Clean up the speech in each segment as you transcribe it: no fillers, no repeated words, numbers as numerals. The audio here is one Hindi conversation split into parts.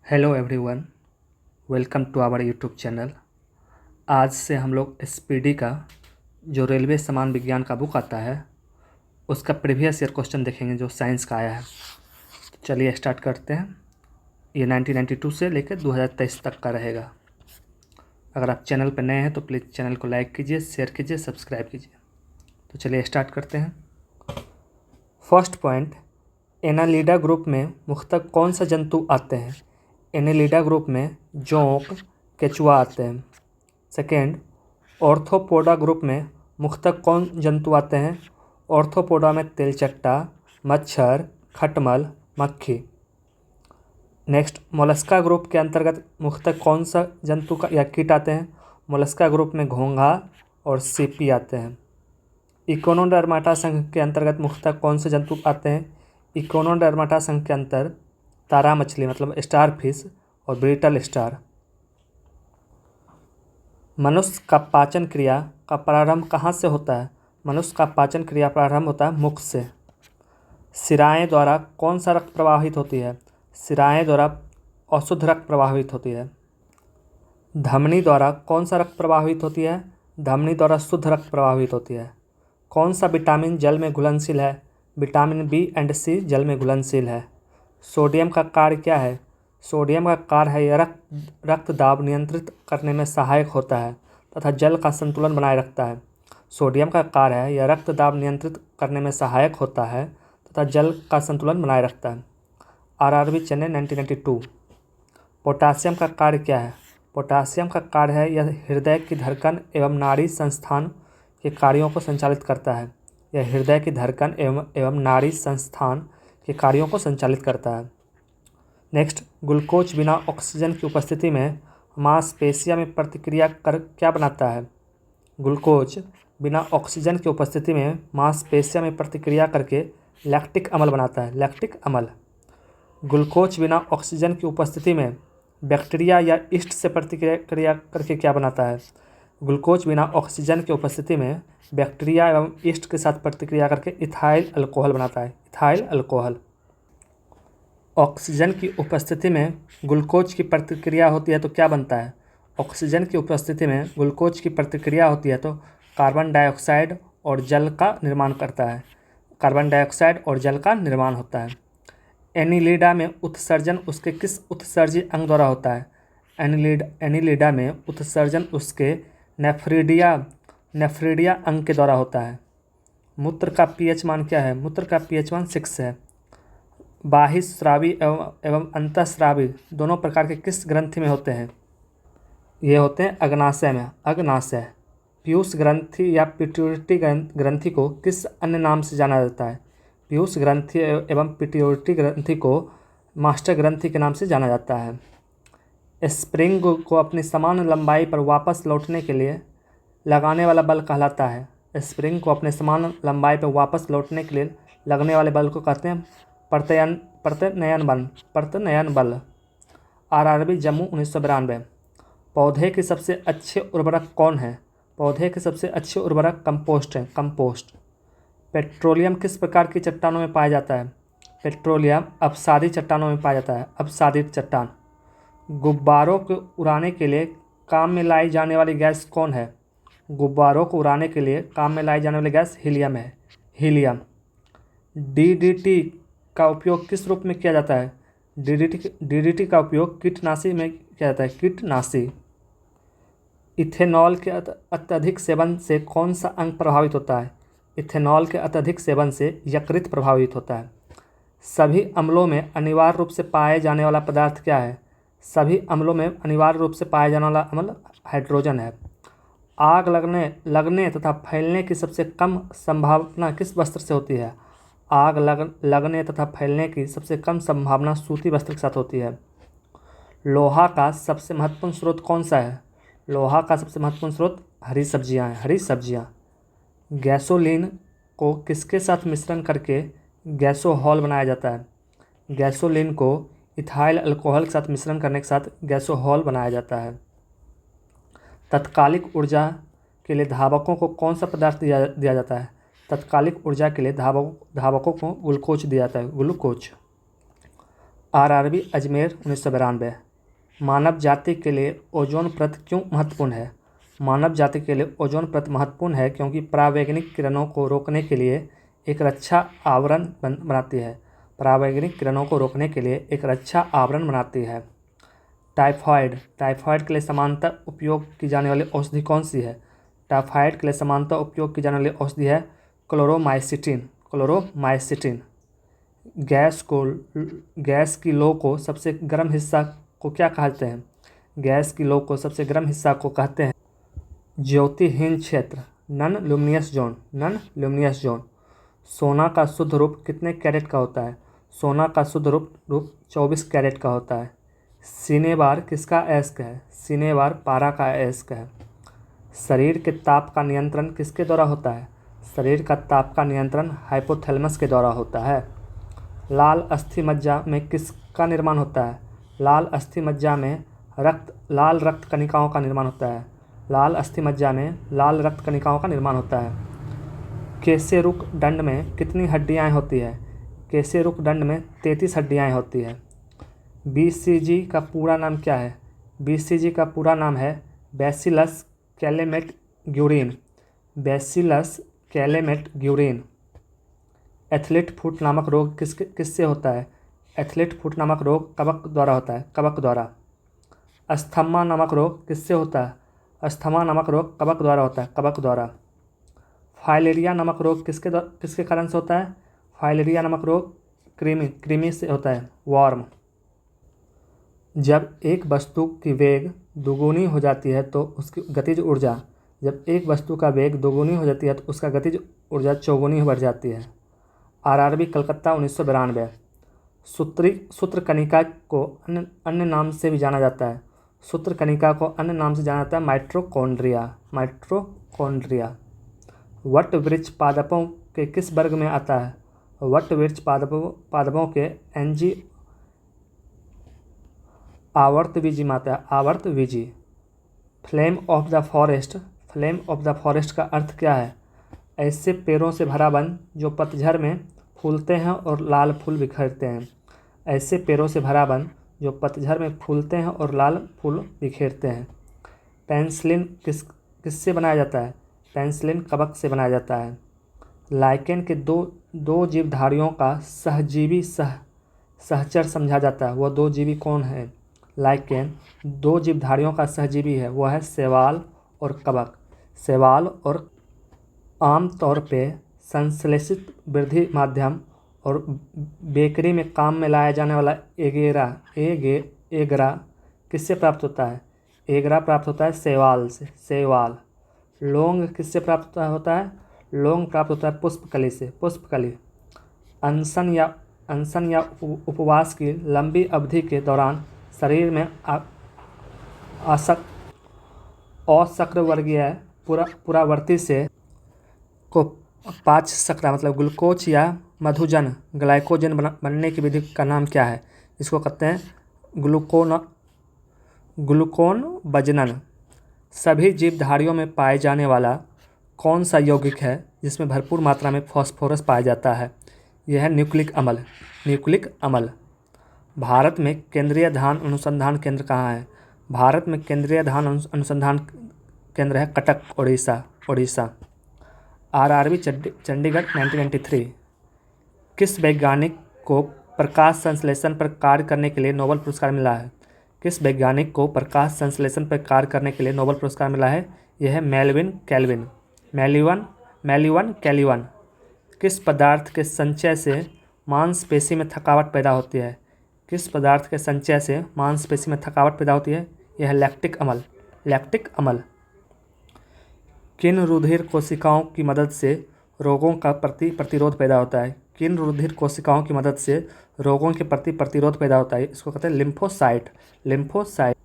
Hello everyone, welcome to our YouTube channel. आज से हम लोग एसपीडी का जो रेलवे सामान विज्ञान का बुक आता है उसका प्रीवियस ईयर क्वेश्चन देखेंगे जो साइंस का आया है। तो चलिए स्टार्ट करते हैं। ये 1992 से लेकर 2023 तक का रहेगा। अगर आप चैनल पर नए हैं तो प्लीज़ चैनल को लाइक कीजिए, शेयर कीजिए, सब्सक्राइब कीजिए। तो चलिए स्टार्ट करते हैं। फर्स्ट पॉइंट, एनालिडा ग्रुप में मुख्यतः कौन सा जंतु आते हैं? एनालिडा ग्रुप में जोंक, केचुआ आते हैं। सेकेंड, ऑर्थोपोडा ग्रुप में मुख्यतः कौन जंतु आते हैं? ऑर्थोपोडा में तेलचट्टा, मच्छर, खटमल, मक्खी। नेक्स्ट, मोलस्का ग्रुप के अंतर्गत मुख्यतः कौन सा जंतु का या कीट आते हैं? मोलस्का ग्रुप में घोंघा और सीपी आते हैं। इकोनोडर्माटा संघ के अंतर्गत मुख्यतः कौन से जंतु आते हैं? इकोनोडर्माटा संघ के अंतर तारा मछली मतलब स्टार फिश और ब्रिटल स्टार। मनुष्य का पाचन क्रिया का प्रारंभ कहाँ से होता है? मनुष्य का पाचन क्रिया प्रारंभ होता है मुख से। शिराएं द्वारा कौन सा रक्त प्रवाहित होती है? शिराएं द्वारा अशुद्ध रक्त प्रवाहित होती है। धमनी द्वारा कौन सा रक्त प्रवाहित होती है? धमनी द्वारा शुद्ध रक्त प्रवाहित होती है। कौन सा विटामिन जल में घुलनशील है? विटामिन बी एंड सी जल में घुलनशील है। सोडियम का कार्य क्या है? सोडियम का कार्य है यह रक्त दाब नियंत्रित करने में सहायक होता है तथा जल का संतुलन बनाए रखता है। सोडियम का कार्य है यह रक्त दाब नियंत्रित करने में सहायक होता है तथा जल का संतुलन बनाए रखता है। आरआरबी चेन्नई 1992। पोटासियम का कार्य क्या है? पोटासियम का कार्य है यह हृदय की धड़कन एवं नाड़ी संस्थान के कार्यों को संचालित करता है। यह हृदय की धड़कन एवं नाड़ी संस्थान के कार्यों को संचालित करता है। नेक्स्ट, ग्लूकोज बिना ऑक्सीजन की उपस्थिति में मांसपेशियों में प्रतिक्रिया कर क्या बनाता है? ग्लूकोज बिना ऑक्सीजन की उपस्थिति में मांसपेशियों में प्रतिक्रिया करके लैक्टिक अम्ल बनाता है। लैक्टिक अम्ल। ग्लूकोज बिना ऑक्सीजन की उपस्थिति में बैक्टीरिया या ईस्ट से प्रतिक्रिया करके क्या बनाता है? ग्लूकोज बिना ऑक्सीजन की उपस्थिति में बैक्टीरिया एवं ईस्ट के साथ प्रतिक्रिया करके इथाइल अल्कोहल बनाता है। Ethyl alcohol. ऑक्सीजन की उपस्थिति में ग्लूकोज की प्रतिक्रिया होती है तो क्या बनता है? ऑक्सीजन की उपस्थिति में ग्लूकोज की प्रतिक्रिया होती है तो कार्बन डाइऑक्साइड और जल का निर्माण करता है। कार्बन डाइऑक्साइड और जल का निर्माण होता है। एनिलिडा में उत्सर्जन उसके किस उत्सर्जी अंग द्वारा होता है? एनिलिडा में उत्सर्जन उसके नेफ्रिडिया अंग के द्वारा होता है। मूत्र का पीएच मान क्या है? मूत्र का पीएच मान 6 है। बाह्यस्रावी एवं अंतःस्रावी दोनों प्रकार के किस ग्रंथि में होते हैं? ये होते हैं अग्नाशय में। अग्नाशय। पीयूष ग्रंथि या पिट्यूटरी ग्रंथि को किस अन्य नाम से जाना जाता है? पीयूष ग्रंथि एवं पिट्यूटरी ग्रंथि को मास्टर ग्रंथि के नाम से जाना जाता है। स्प्रिंग को अपनी समान लंबाई पर वापस लौटने के लिए लगाने वाला बल कहलाता है। स्प्रिंग को अपने समान लंबाई पर वापस लौटने के लिए लगने वाले बल को कहते हैं प्रत्यनयन बल। आरआरबी जम्मू 1992। पौधे के सबसे अच्छे उर्वरक कौन है? पौधे के सबसे अच्छे उर्वरक कंपोस्ट है। कंपोस्ट। पेट्रोलियम किस प्रकार की चट्टानों में पाया जाता है? पेट्रोलियम अपसादित चट्टानों में पाया जाता है। अपसादित चट्टान। गुब्बारों को उड़ाने के लिए काम में लाई जाने वाली गैस कौन है? गुब्बारों को उड़ाने के लिए काम में लाई जाने वाली गैस हीलियम है। हीलियम। डीडीटी का उपयोग किस रूप में किया जाता है? डीडीटी का उपयोग कीटनाशी में किया जाता है। कीटनाशी। इथेनॉल के अत्यधिक सेवन से कौन सा अंग प्रभावित होता है? इथेनॉल के अत्यधिक सेवन से यकृत प्रभावित होता है। सभी अम्लों में अनिवार्य रूप से पाए जाने वाला पदार्थ क्या है? सभी अम्लों में अनिवार्य रूप से पाया जाने वाला अम्ल हाइड्रोजन है। आग लगने तथा फैलने की सबसे कम संभावना किस वस्त्र से होती है? आग लगने तथा फैलने की सबसे कम संभावना सूती वस्त्र के साथ होती है। लोहा का सबसे महत्वपूर्ण स्रोत कौन सा है? लोहा का सबसे महत्वपूर्ण स्रोत हरी सब्जियां हैं। हरी सब्जियां। गैसोलीन को किसके साथ मिश्रण करके गैसोहॉल बनाया जाता है? गैसोलीन को इथाइल अल्कोहल के साथ मिश्रण करने के साथ गैसोहॉल बनाया जाता है। तत्कालिक ऊर्जा के लिए धावकों को कौन सा पदार्थ दिया जाता है? तत्कालिक ऊर्जा के लिए धावकों को ग्लूकोज दिया जाता है। ग्लूकोज। आरआरबी अजमेर 1992। मानव जाति के लिए ओजोन परत क्यों महत्वपूर्ण है? मानव जाति के लिए ओजोन परत महत्वपूर्ण है क्योंकि परावैंगनिक किरणों को रोकने के लिए एक रक्षा आवरण बनाती है। परावैंगनिक किरणों को रोकने के लिए एक रक्षा आवरण बनाती है। टाइफाइड के लिए समानतः उपयोग की जाने वाली औषधि कौन सी है? टाइफाइड के लिए समानतः उपयोग की जाने वाली औषधि है क्लोरोमाइसिटिन। गैस की लौ को सबसे गर्म हिस्सा को क्या कहते हैं? गैस की लौ को सबसे गर्म हिस्सा को कहते हैं ज्योतिहीन क्षेत्र, नॉन ल्यूमिनस जोन। सोना का शुद्ध रूप कितने कैरेट का होता है? सोना का शुद्ध रूप 24 कैरेट का होता है। सिनेबार किसका अयस्क है? सिनेबार पारा का अयस्क है। शरीर के ताप का नियंत्रण किसके द्वारा होता है? शरीर का ताप का नियंत्रण हाइपोथैलेमस के द्वारा होता है। लाल अस्थि मज्जा में किसका निर्माण होता है? लाल अस्थि मज्जा में लाल रक्त कणिकाओं का निर्माण होता है। लाल अस्थि मज्जा में लाल रक्त कणिकाओं का निर्माण होता है। केसेरुक दंड में कितनी हड्डियाँ होती है? केसेरुक दंड में 33 हड्डियाँ होती है। बीसीजी का पूरा नाम क्या है? बीसीजी का पूरा नाम है बैसिलस कैलेमेट ग्यूरिन। एथलीट फुट नामक रोग किससे होता है? एथलीट फुट नामक रोग कवक द्वारा होता है, कवक द्वारा। अस्थमा नामक रोग किससे होता है? अस्थमा नामक रोग कवक द्वारा होता है, कवक द्वारा। फाइलेरिया नामक रोग किसके कारण से होता है? फाइलेरिया नामक रोग कृमि से होता है, वर्म। जब एक वस्तु की वेग दोगुनी हो जाती है तो उसकी गतिज ऊर्जा उसका गतिज ऊर्जा चौगुनी बढ़ जाती है। आरआरबी कलकत्ता 1992। सूत्रकणिका को अन्य नाम से भी जाना जाता है। सूत्रकणिका को अन्य नाम से जाना जाता है माइटोकॉन्ड्रिया। वट वृक्ष पादपों के किस वर्ग में आता है? वट वृक्ष पादपों के एंजी आवर्तबीजी में आता है, आवर्तबीजी। फ्लेम ऑफ द फॉरेस्ट का अर्थ क्या है? ऐसे पेड़ों से भरा वन जो पतझड़ में फूलते हैं और लाल फूल बिखेरते हैं। ऐसे पेड़ों से भरा वन जो पतझड़ में फूलते हैं और लाल फूल बिखेरते हैं। पेनिसिलिन किससे बनाया जाता है? पेनिसिलिन कवक से बनाया जाता है। लाइकेन के दो जीवधारियों का सहचर समझा जाता है, वह दो जीवी कौन है? लाइकेन 2 जीवधारियों का सहजीवी है, वह है शैवाल और कवक। शैवाल और आमतौर पे संश्लेषित वृद्धि माध्यम और बेकरी में काम में लाया जाने वाला एगरा किससे प्राप्त होता है? एगरा प्राप्त होता है शैवाल से, शैवाल। लौंग किससे प्राप्त होता है? लौंग प्राप्त होता है पुष्पकली से, पुष्पकली। अनशन या उपवास की लंबी अवधि के दौरान शरीर में असक्रवर्गीय पुरावर्ती से को पाचशर्करा मतलब ग्लूकोज या मधुजन ग्लाइकोजन बनने की विधि का नाम क्या है? इसको कहते हैं ग्लूकोन बजनन। सभी जीवधारियों में पाए जाने वाला कौन सा यौगिक है जिसमें भरपूर मात्रा में फास्फोरस पाया जाता है? यह है न्यूक्लिक अम्ल। भारत में केंद्रीय धान अनुसंधान केंद्र कहाँ है? भारत में केंद्रीय धान अनुसंधान केंद्र है कटक, ओडिशा। आरआरबी चंडीगढ़ 1993। किस वैज्ञानिक को प्रकाश संश्लेषण पर कार्य करने के लिए नोबेल पुरस्कार मिला है? किस वैज्ञानिक को प्रकाश संश्लेषण पर कार्य करने के लिए नोबेल पुरस्कार मिला है? यह है मेल्विन कैल्विन। किस पदार्थ के संचय से मांसपेशी में थकावट पैदा होती है? किस पदार्थ के संचय से मांसपेशी में थकावट पैदा होती है? यह है लैक्टिक अम्ल। किन रुधिर कोशिकाओं की मदद से रोगों का प्रतिरोध पैदा होता है? किन रुधिर कोशिकाओं की मदद से रोगों के प्रति प्रतिरोध पैदा होता है? इसको कहते हैं लिम्फोसाइट।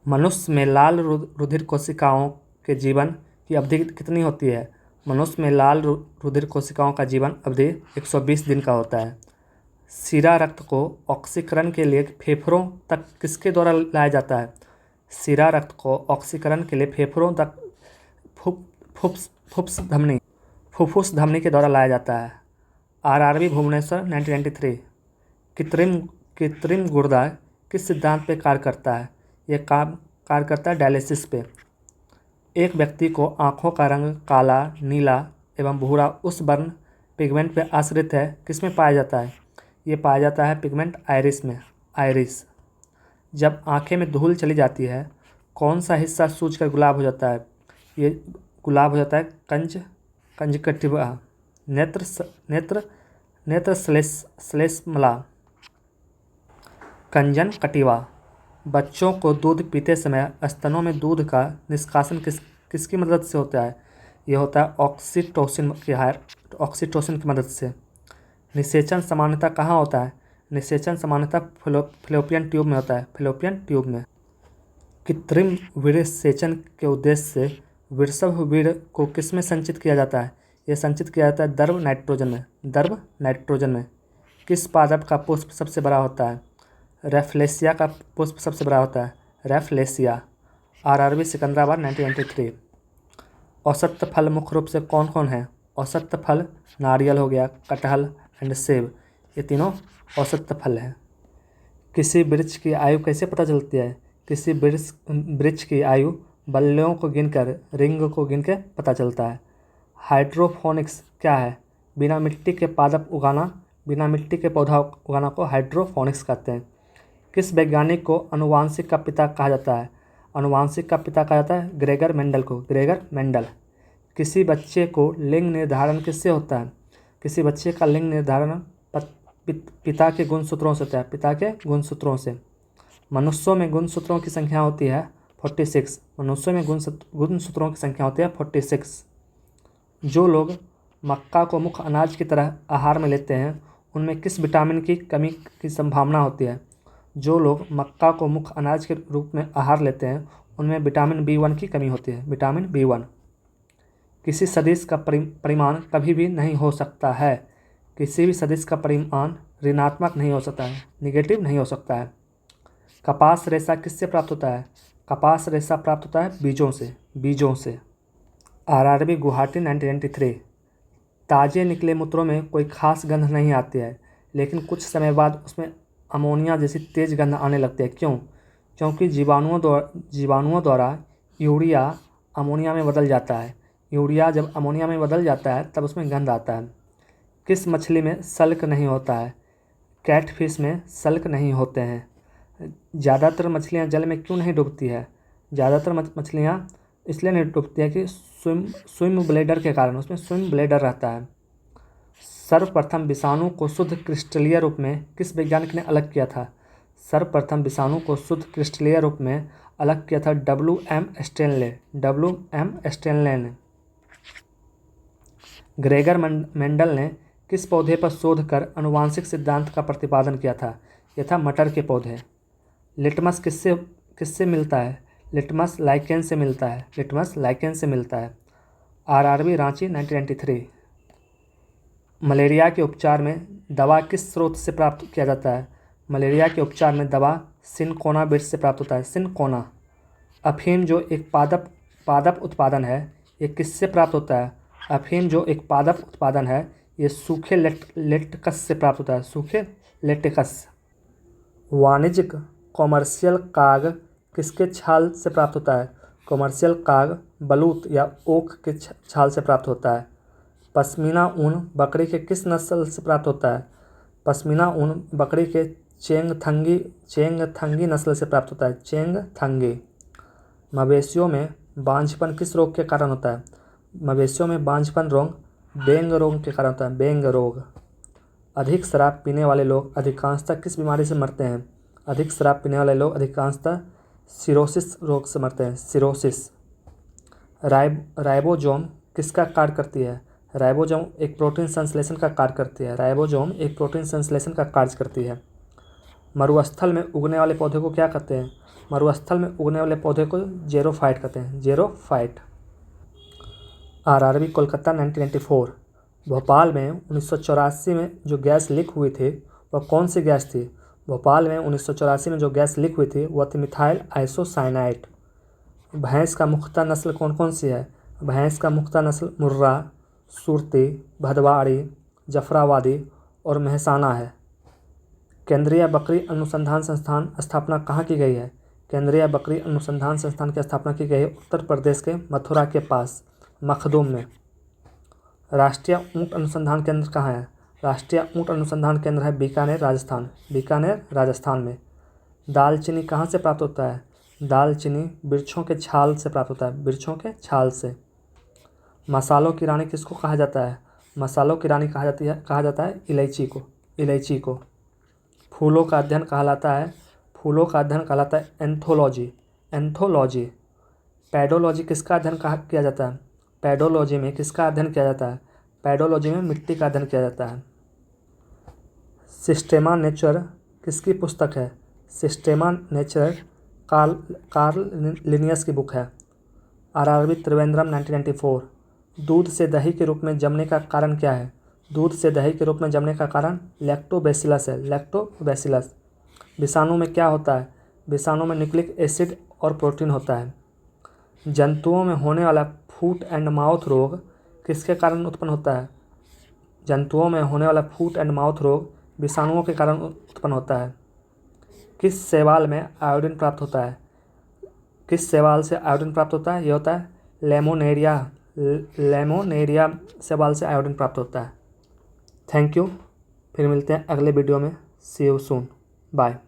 मनुष्य में लाल रुधिर कोशिकाओं के जीवन की अवधि कितनी होती है? मनुष्य में लाल रुधिर कोशिकाओं का जीवन अवधि 120 दिन का होता है। सीरा रक्त को ऑक्सीकरण के लिए फेफड़ों तक किसके द्वारा लाया जाता है? सीरा रक्त को ऑक्सीकरण के लिए फेफड़ों तक फुफ्फुस धमनी के द्वारा लाया जाता है। आरआरबी भुवनेश्वर 1993। कृत्रिम गुर्दा किस सिद्धांत पे कार्य करता है? यह कार्य करता है डायलिसिस पे। एक व्यक्ति को आँखों का रंग काला, नीला एवं भूरा उस वर्ण पिगमेंट पे आश्रित है किसमें पाया जाता है? ये पाया जाता है पिगमेंट आइरिस में, आइरिस। जब आँखें में धूल चली जाती है कौन सा हिस्सा सूजकर गुलाब हो जाता है? ये गुलाब हो जाता है कंजक्टिवा, नेत्र श्लेष्मला, कंजनकटिवा। बच्चों को दूध पीते समय स्तनों में दूध का निष्कासन किसकी मदद से होता है? यह होता है ऑक्सीटोसिन की मदद से। निषेचन सामान्यतः कहाँ होता है? निषेचन सामान्यतः फैलोपियन ट्यूब में होता है, फैलोपियन ट्यूब में। कृत्रिम वीर्यसेचन के उद्देश्य से वृषभ वीर्य को किसमें संचित किया जाता है? यह संचित किया जाता है द्रव नाइट्रोजन में। किस पादप का पुष्प सबसे बड़ा होता है? रैफलेशिया का पुष्प सबसे बड़ा होता है, रैफलेशिया। आरआरबी सिकंदराबाद 1993। औसत फल मुख्य रूप से कौन कौन है? औसत फल नारियल हो गया, कटहल एंड सेब, ये तीनों औसत फल हैं। किसी वृक्ष की आयु कैसे पता चलती है? किसी वृक्ष की आयु बल्लियों को गिनकर, रिंग को गिनकर पता चलता है। हाइड्रोपोनिक्स क्या है? बिना मिट्टी के पादप उगाना, बिना मिट्टी के पौधा उगाना को हाइड्रोपोनिक्स कहते हैं। किस वैज्ञानिक को आनुवांशिक का पिता कहा जाता है? आनुवांशिक का पिता कहा जाता है ग्रेगर मेंडल को, ग्रेगर मेंडल। किसी बच्चे को लिंग निर्धारण किससे होता है? किसी बच्चे का लिंग निर्धारण पिता के गुणसूत्रों से होता है, पिता के गुणसूत्रों से। मनुष्यों में गुणसूत्रों की संख्या होती है 46। मनुष्यों में गुणसूत्रों की संख्या होती है 46। जो लोग मक्का को मुख्य अनाज की तरह आहार में लेते हैं उनमें किस विटामिन की कमी की संभावना होती है? जो लोग मक्का को मुख्य अनाज के रूप में आहार लेते हैं उनमें विटामिन B1 की कमी होती है, विटामिन B1। किसी सदिश का परिमाण कभी भी नहीं हो सकता है। किसी भी सदिश का परिमाण ऋणात्मक नहीं हो सकता है, निगेटिव नहीं हो सकता है। कपास रेशा किससे प्राप्त होता है? कपास रेशा प्राप्त होता है बीजों से। आरआरबी गुवाहाटी 1993। ताजे निकले मूत्रों में कोई खास गंध नहीं आती है लेकिन कुछ समय बाद उसमें अमोनिया जैसी तेज गंध आने लगती है। क्यों? क्योंकि जीवाणुओं द्वारा यूरिया अमोनिया में बदल जाता है। यूरिया जब अमोनिया में बदल जाता है तब उसमें गंध आता है। किस मछली में सल्क नहीं होता है? कैटफिश में सल्क नहीं होते हैं। ज़्यादातर मछलियाँ जल में क्यों नहीं डूबती है? ज़्यादातर मछलियाँ इसलिए नहीं डूबती है कि स्विम ब्लैडर के कारण, उसमें स्विम ब्लैडर रहता है। सर्वप्रथम विषाणु को शुद्ध क्रिस्टलीय रूप में किस वैज्ञानिक ने अलग किया था? सर्वप्रथम विषाणु को शुद्ध क्रिस्टलीय रूप में अलग किया था WM स्टेनले ने। ग्रेगर मेंडल ने किस पौधे पर शोध कर आनुवांशिक सिद्धांत का प्रतिपादन किया था? यह था मटर के पौधे। लिटमस किससे मिलता है? लिटमस लाइकेन से मिलता है, लिटमस लाइकेन से मिलता है। आरआरबी रांची 1993। मलेरिया के उपचार में दवा किस स्रोत से प्राप्त किया जाता है? मलेरिया के उपचार में दवा सिनकोना वृक्ष से प्राप्त होता है, सिनकोना। अफीम जो एक पादप उत्पादन है ये किससे प्राप्त होता है? अफीम जो एक पादप उत्पादन है ये सूखे लेटेक्स से प्राप्त होता है, सूखे लेटेक्स। वाणिज्यिक कॉमर्शियल काग किसके छाल से प्राप्त होता है? कॉमर्शियल काग बलूत या ओक के छाल से प्राप्त होता है। पश्मीना ऊन बकरी के किस नस्ल से प्राप्त होता है? पश्मीना ऊन बकरी के चेंगथंगी नस्ल से प्राप्त होता है, चेंगथंगी। मवेशियों में बांझपन किस रोग के कारण होता है? मवेशियों में बांझपन रोग बेंग रोग के कारण होता है, बेंग रोग। अधिक शराब पीने वाले लोग अधिकांशतः किस बीमारी से मरते हैं? अधिक शराब पीने वाले लोग अधिकांशतः सिरोसिस रोग से मरते हैं, सिरोसिस। राइबोसोम किसका कार्य करती है? राइबोसोम एक प्रोटीन संश्लेषण का कार्य करती है, राइबोसोम एक प्रोटीन संश्लेषण का कार्य करती है। मरुस्थल में उगने वाले पौधे को क्या कहते हैं? मरुस्थल में उगने वाले पौधे को जेरोफाइट कहते हैं, जेरोफाइट। आरआरबी कोलकाता 1994। भोपाल में 1984 में जो गैस लीक हुई थी वह कौन सी गैस थी? भोपाल में 1984 में जो गैस लीक हुई थी वह थी मिथाइल आइसोसाइनाइड। भैंस का मुख्यतः नस्ल कौन कौन सी है? भैंस का मुख्यतः नस्ल मुर्रा, सुरती, भदवाड़ी, जफराबादी और मेहसाना है। केंद्रीय बकरी अनुसंधान संस्थान स्थापना कहाँ की गई है? केंद्रीय बकरी अनुसंधान संस्थान की स्थापना की गई है उत्तर प्रदेश के मथुरा के पास मखदूम में। राष्ट्रीय ऊँट अनुसंधान केंद्र कहाँ है? राष्ट्रीय ऊँट अनुसंधान केंद्र है बीकानेर राजस्थान, बीकानेर राजस्थान में। दालचीनी कहाँ से प्राप्त होता है? दालचीनी वृक्षों के छाल से प्राप्त होता है, वृक्षों के छाल से। मसालों की रानी किसको कहा जाता है? मसालों की रानी कहा जाता है इलायची को, इलायची को। फूलों का अध्ययन कहलाता है, फूलों का अध्ययन कहलाता है एंथोलॉजी, एंथोलॉजी। पैडोलॉजी किसका अध्ययन किया जाता है? पैडोलॉजी में किसका अध्ययन किया जाता है? पैडोलॉजी में मिट्टी का अध्ययन किया जाता है। सिस्टेमा नेचुर किसकी पुस्तक है? सिस्टेमा नेचुर कार्ल लिनियस की बुक है। आरआरबी त्रिवेंद्रम 1994। दूध से दही के रूप में जमने का कारण क्या है? दूध से दही के रूप में जमने का कारण लैक्टोबैसिलस है, लैक्टोबैसिलस। विषाणु में क्या होता है? विषाणु में न्यूक्लिक एसिड और प्रोटीन होता है। जंतुओं में होने वाला फूट एंड माउथ रोग किसके कारण उत्पन्न होता है? जंतुओं में होने वाला फूट एंड माउथ रोग विषाणुओं के कारण उत्पन्न होता है। किस शैवाल में आयोडीन प्राप्त होता है? किस शैवाल से आयोडीन प्राप्त होता है? ये होता है लेमोनेरिया, लेमोनेरिया शैवाल से आयोडीन प्राप्त होता है। थैंक यू, फिर मिलते हैं अगले वीडियो में। सी यू सून, बाय।